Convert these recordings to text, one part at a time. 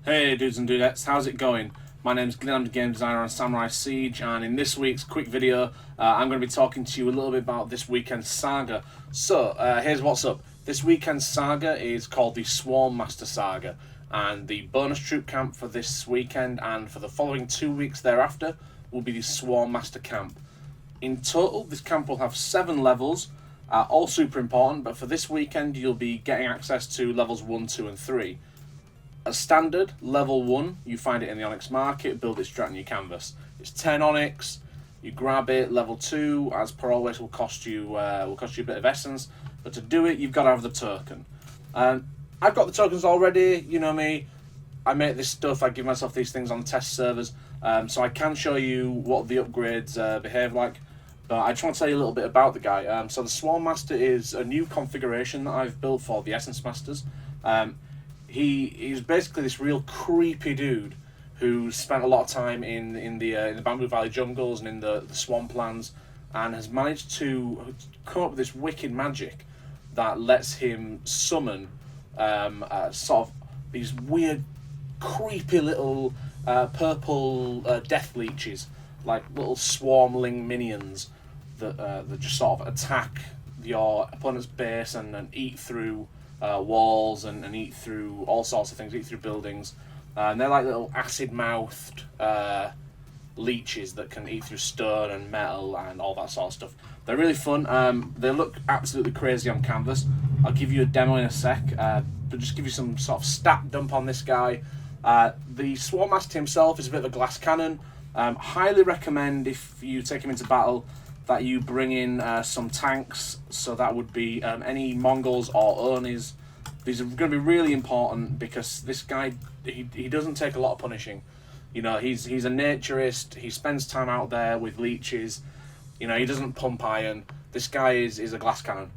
Hey dudes and dudettes, how's it going? My name's Glenn, I'm the game designer on Samurai Siege, and in this week's quick video, I'm going to be talking to you a little bit about this weekend's Saga. So, here's what's up. This weekend's Saga is called the Swarm Master Saga, and the bonus troop camp for this weekend and for the following 2 weeks thereafter will be the Swarm Master Camp. In total, this camp will have 7 levels, all super important, but for this weekend you'll be getting access to levels 1, 2 and 3. As standard, level 1, you find it in the Onyx market, build it straight on your canvas. It's 10 Onyx, you grab it. Level 2, as per always, will cost you a bit of essence, but to do it, you've got to have the token. I've got the tokens already, you know me, I make this stuff, I give myself these things on the test servers, so I can show you what the upgrades behave like, but I just want to tell you a little bit about the guy. So the Swarm Master is a new configuration that I've built for the Essence Masters. He's basically this real creepy dude who spent a lot of time in the Bamboo Valley jungles and in the swamplands, and has managed to come up with this wicked magic that lets him summon sort of these weird, creepy little purple death leeches, like little swarmling minions that just sort of attack your opponent's base and eat through walls and eat through all sorts of things, eat through buildings. And they're like little acid-mouthed leeches that can eat through stone and metal and all that sort of stuff. They're really fun. They look absolutely crazy on canvas. I'll give you a demo in a sec, but just give you some sort of stat dump on this guy. The Swarm Master himself is a bit of a glass cannon. Highly recommend, if you take him into battle, that you bring in some tanks. So that would be any Mongols or Onis. These are going to be really important because this guy, he doesn't take a lot of punishing. You know, he's a naturist. He spends time out there with leeches. You know, he doesn't pump iron. This guy is a glass cannon.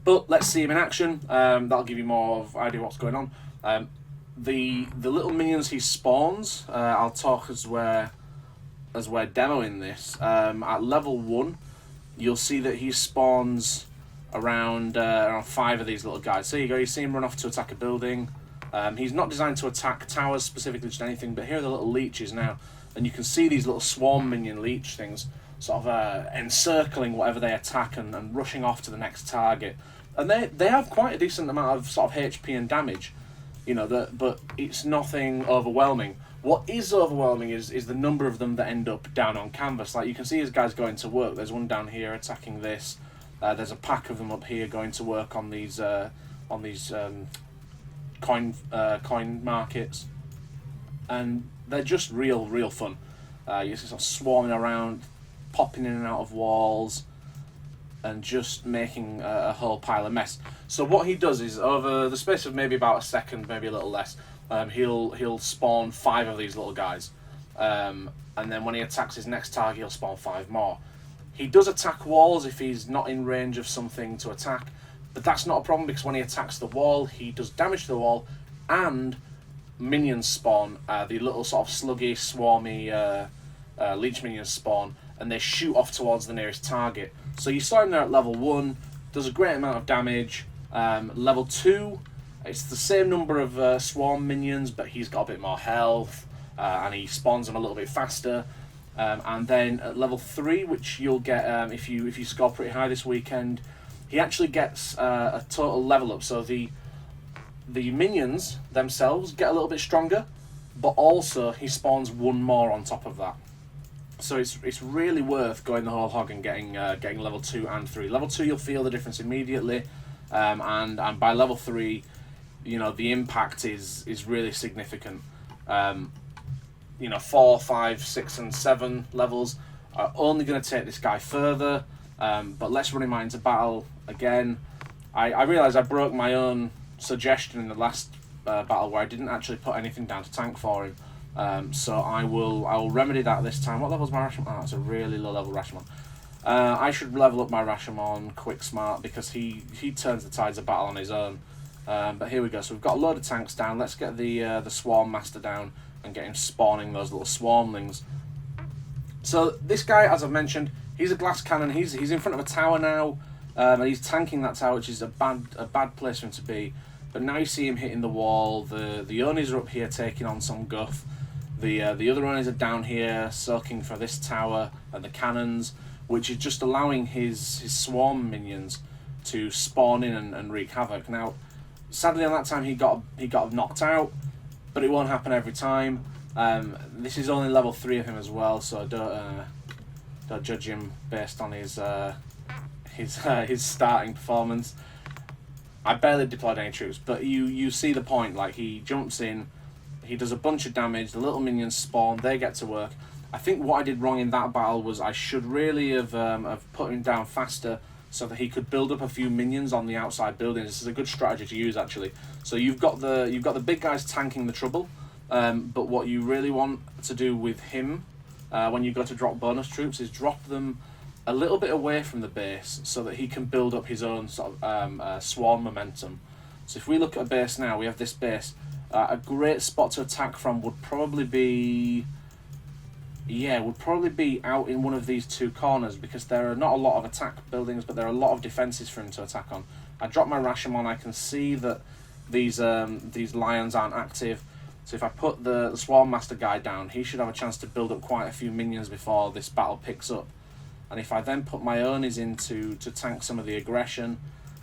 But let's see him in action. That'll give you more of idea what's going on. The little minions he spawns, I'll talk as we're demoing this. At level 1, you'll see that he spawns around 5 of these little guys. So there you go, you see him run off to attack a building. He's not designed to attack towers specifically, just anything, but here are the little leeches now. And you can see these little swarm minion leech things sort of encircling whatever they attack and rushing off to the next target. And they have quite a decent amount of sort of HP and damage, you know, but it's nothing overwhelming. What is overwhelming is the number of them that end up down on canvas. Like, you can see his guys going to work. There's one down here attacking this. There's a pack of them up here going to work on these coin markets, and they're just real fun. You see sort of swarming around, popping in and out of walls, and just making a whole pile of mess. So what he does is, over the space of maybe about a second, maybe a little less, he'll spawn 5 of these little guys, and then when he attacks his next target, he'll spawn 5 more. He does attack walls if he's not in range of something to attack, but that's not a problem because when he attacks the wall, he does damage to the wall, and minions spawn, the little sort of sluggy, swarmy leech minions spawn, and they shoot off towards the nearest target. So you saw him there at level 1, does a great amount of damage. Level 2, it's the same number of swarm minions, but he's got a bit more health, and he spawns them a little bit faster. And then at level 3, which you'll get if you score pretty high this weekend, he actually gets a total level up. So the minions themselves get a little bit stronger, but also he spawns 1 more on top of that. So it's really worth going the whole hog and getting level 2 and 3. Level 2, you'll feel the difference immediately, and by level 3, you know, the impact is really significant. 4, 5, 6 and 7 levels are only going to take this guy further, but let's run him out into battle again. I realise I broke my own suggestion in the last battle where I didn't actually put anything down to tank for him, so I will remedy that this time. What level's my Rashomon? Oh, that's a really low level Rashomon. I should level up my Rashomon quick smart because he turns the tides of battle on his own. But here we go, so we've got a load of tanks down. Let's get the Swarm Master down and get him spawning those little swarmlings. So this guy, as I've mentioned, he's a glass cannon. He's in front of a tower now, and he's tanking that tower, which is a bad place for him to be. But now you see him hitting the wall. The Onis are up here taking on some guff. The other Onis are down here soaking for this tower and the cannons, which is just allowing his swarm minions to spawn in and wreak havoc. Now, sadly on that time he got knocked out, but it won't happen every time. This is only level 3 of him as well, so don't judge him based on his starting performance. I barely deployed any troops, but you see the point. Like, he jumps in, he does a bunch of damage, the little minions spawn, they get to work. I think what I did wrong in that battle was I should really have put him down faster so that he could build up a few minions on the outside buildings. This is a good strategy to use, actually. So you've got the big guys tanking the trouble, but what you really want to do with him when you go to drop bonus troops is drop them a little bit away from the base so that he can build up his own sort of swarm momentum. So if we look at a base now, we have this base. A great spot to attack from would probably be out in one of these two corners, because there are not a lot of attack buildings, but there are a lot of defences for him to attack on. I drop my Rashomon, I can see that these lions aren't active, so if I put the Swarm Master guy down, he should have a chance to build up quite a few minions before this battle picks up. And if I then put my Onis in to tank some of the aggression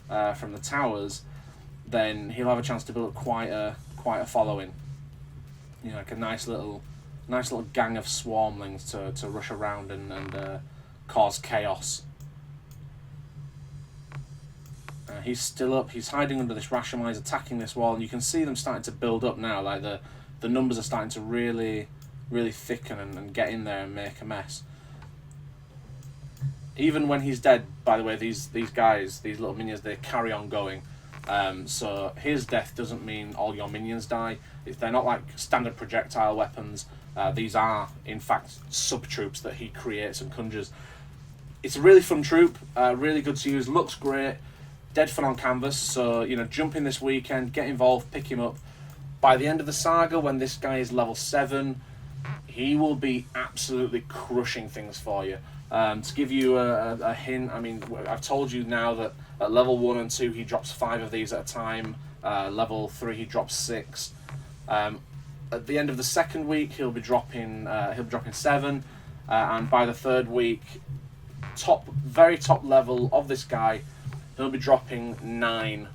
from the towers, then he'll have a chance to build up quite a following. You know, like a nice little gang of swarmlings to rush around and cause chaos. He's still up. He's hiding under this Rashomon. He's attacking this wall, and you can see them starting to build up now. Like the numbers are starting to really thicken and get in there and make a mess. Even when he's dead, by the way, these guys, these little minions, they carry on going. So his death doesn't mean all your minions die. They're not like standard projectile weapons. These are, in fact, sub-troops that he creates and conjures. It's a really fun troop, really good to use, looks great, dead fun on canvas. So, you know, jump in this weekend, get involved, pick him up. By the end of the saga, when this guy is level 7, he will be absolutely crushing things for you. To give you a hint, I mean, I've told you now that at level 1 and 2 he drops 5 of these at a time. Level 3 he drops 6. At the end of the second week he'll be dropping 7, and by the third week, very top level of this guy, he'll be dropping 9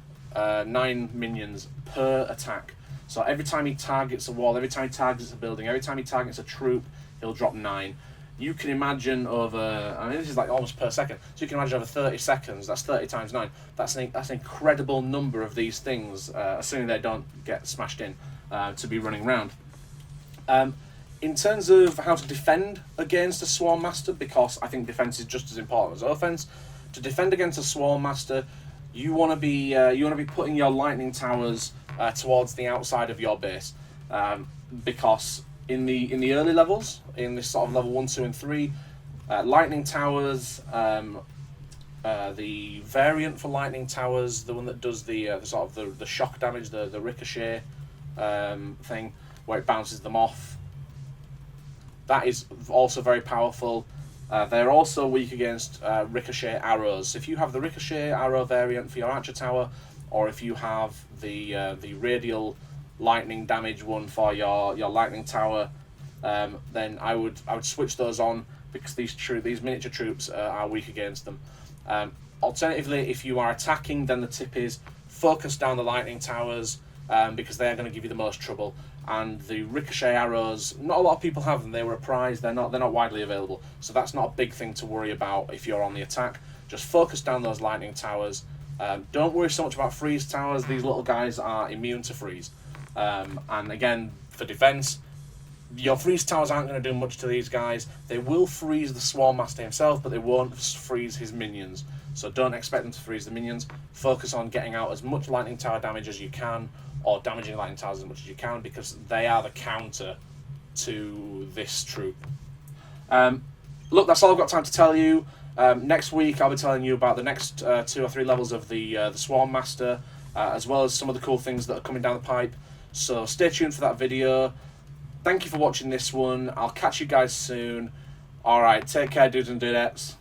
minions per attack. So every time he targets a wall, every time he targets a building, every time he targets a troop, he'll drop 9. You can imagine over, I mean, this is like almost per second, so you can imagine over 30 seconds, that's 30 times 9. That's an incredible number of these things, assuming they don't get smashed in, to be running around. In terms of how to defend against a Swarm Master, because I think defense is just as important as offense, to defend against a Swarm Master, you want to be putting your lightning towers towards the outside of your base, because in the early levels, in this sort of level 1, 2, and 3, lightning towers, the variant for lightning towers, the one that does the sort of the shock damage, the ricochet thing, where it bounces them off, that is also very powerful. They're also weak against ricochet arrows. If you have the ricochet arrow variant for your archer tower, or if you have the radial lightning damage one for your lightning tower, then I would switch those on, because these miniature troops are weak against them. Alternatively, if you are attacking, then the tip is focus down the lightning towers, because they are going to give you the most trouble. And the ricochet arrows, not a lot of people have them. They were a prize. They're not widely available, so that's not a big thing to worry about if you're on the attack. Just focus down those lightning towers. Don't worry so much about freeze towers. These little guys are immune to freeze. And again, for defense, your freeze towers aren't going to do much to these guys. They will freeze the Swarm Master himself, but they won't freeze his minions. So don't expect them to freeze the minions. Focus on getting out as much lightning tower damage as you can, or damaging lightning towers as much as you can, because they are the counter to this troop. Look, that's all I've got time to tell you. Next week I'll be telling you about the next 2 or 3 levels of the Swarm Master, as well as some of the cool things that are coming down the pipe. So stay tuned for that video. Thank you for watching this one. I'll catch you guys soon. Alright, take care, dudes and dudettes.